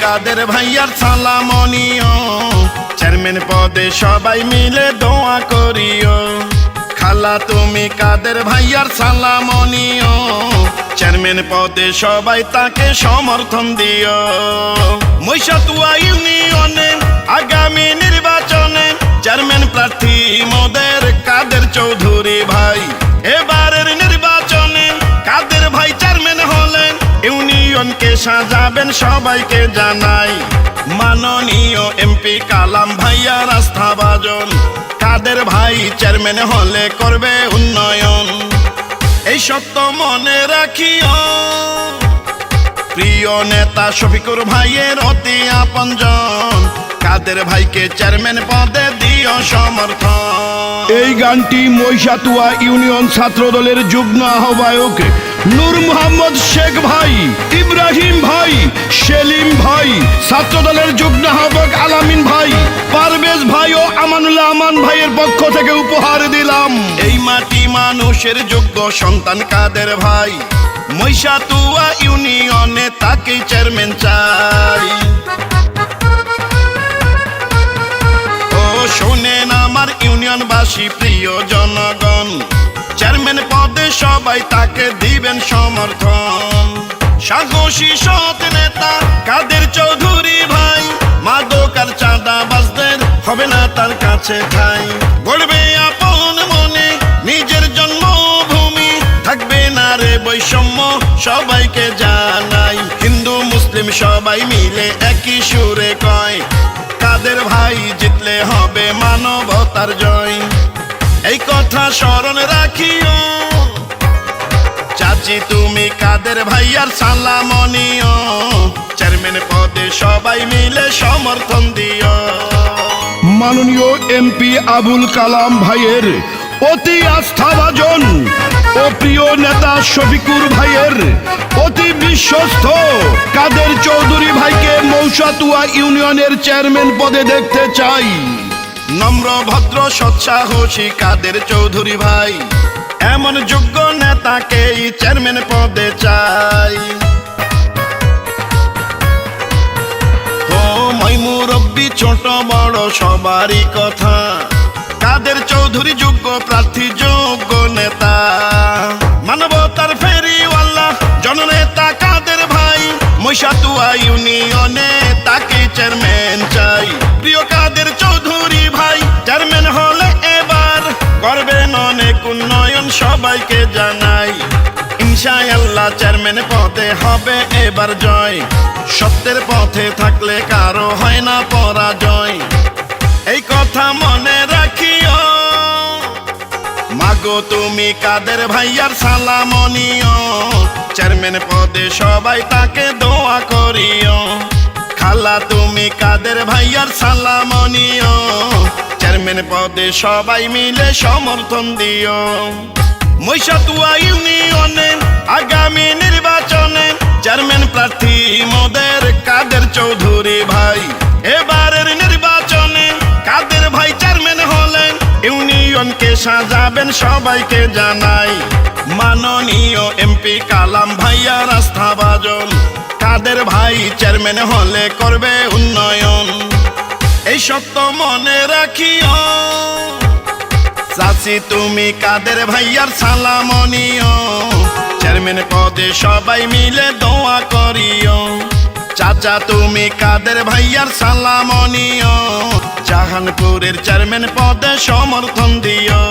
কাদের ভাইয়ার সালামনিও, চেয়ারম্যান পদে সবাই মিলে দোয়া করিও। খালা তুমি কাদের ভাইয়ার সালামনিও, চেয়ারম্যান পদে সবাই তাকে সমর্থন দিও। মহিষাতুয়া ইউনিয়নে আগামী নির্বাচনে চেয়ারম্যান প্রার্থী মোদের কাদের চৌধুরী ভাই। এবারের নির্বাচনে কাদের ভাই চেয়ারম্যান হলেন, ইউনিয়নকে সাজাবেন সবাইকে জানাই। মাননীয় এমপি কালাম ভাইয়ার আস্থাভাজন, কাদের ভাই চেয়ারম্যান হলে করবে উন্নয়ন। এই সত্য মনে রাখিও, প্রিয় নেতা শফিকুর ভাইয়ের অতি আপনজন, কাদের ভাইকে চেয়ারম্যান পদে দিও সমর্থন। এই গানটি মহিষাতুয়া ইউনিয়ন ছাত্র দলের যুগ্ম আহ্বায়ক নূর মোহাম্মদ শেখ ভাই, ইব্রাহিম ভাই, সেলিম ভাই, ছাত্র দলের যুগ্ম আহ্বায়ক আলামিন ভাই, পারভেজ ভাই ও আমানুল্লাহ আমান ভাইয়ের পক্ষ থেকে উপহার দিলাম। এই মাটি মানুষের যোগ্য সন্তান কাদের ভাই, মহিষাতুয়া ইউনিয়নে তাকে চেয়ারম্যান চাই। ও শোনেন আমার ইউনিয়নবাসী প্রিয় জনগণ, চেয়ারম্যান পদে সবাই তাকে দিবেন সমর্থন। সাহসী সৎ নেতা কাদের চৌধুরী ভাই, মাদক আর চাঁদাবাজদের হবে না তার কাছে ঠাই। গড়বে আপন মনে নিজের জন্মভূমি, থাকবে না রে বৈষম্য সবাইকে জানাই। হিন্দু মুসলিম সবাই মিলে একই সুরে কয়, কাদের ভাই জিতলে হবে মানবতার জয়। এই কথা স্মরণ রাখিও, চাচি তুমি কাদের ভাইয়ার সালামনিও, চেয়ারম্যান পদে সবাই মিলে সমর্থন দিও। মাননীয় এমপি আবুল কালাম ভাইয়ের অতি আস্থাভাজন ও প্রিয় নেতা শফিকুর ভাইয়ের অতি বিশ্বস্ত কাদের চৌধুরী ভাইকে মহিষাতুয়া ইউনিয়নের চেয়ারম্যান পদে দেখতে চাই। নম্র ভদ্র সৎসাহসী কাদের চৌধুরী ভাই, এমন যোগ্য নেতাকেই চেয়ারম্যান পদে চাই। ও মুরব্বী ছোট বড় সবারই কথা, কাদের চৌধুরী যোগ্য প্রার্থী যোগ্য নেতা। মানবতার ফেরিওয়ালা জননেতা কাদের ভাই, মহিষাতুয়া ইউনিয়নে তাকে চেয়ারম্যান চাই। প্রিয় কাদের চৌধুরী ভাই চেয়ারম্যান হলে এবার করবেন অনেক উন্নয়ন সবাইকে জানাই। ইনশাআল্লাহ চেয়ারম্যান পদে হবে এবার জয়, সত্যের পথে থাকলে কারো হয় না পরাজয়। এই কথা মনে রাখিও, মাগো তুমি কাদের ভাইয়ার সালামনিও, চেয়ারম্যান পদে সবাই তাকে দোয়া করিও। খালা তুমি কাদের ভাইয়ার সালামনিও, চেয়ারম্যান পদে সবাই মিলে সমর্থন দিও। মহিষাতুয়া ইউনিয়নে আগামী নির্বাচনে চেয়ারম্যান প্রার্থী মোদের কাদের চৌধুরী ভাই। এবারের নির্বাচনে কাদের ভাই চেয়ারম্যান হলেন, ইউনিয়নকে সাজাবেন সবাইকে জানাই। মাননীয় এমপি কালাম ভাইয়ার আস্থাভাজন, কাদের ভাই চেয়ারম্যান হলে করবে উন্নয়ন। এই সত্য মনে রাখিও, চাচি তুমি কাদের ভাইয়ার সালামনিও, চেয়ারম্যান পদে সবাই মিলে দোয়া করিও। চাচা তুমি কাদের ভাইয়ার সালামনিও, জাহানপুরের চেয়ারম্যান পদে সমর্থন দিও।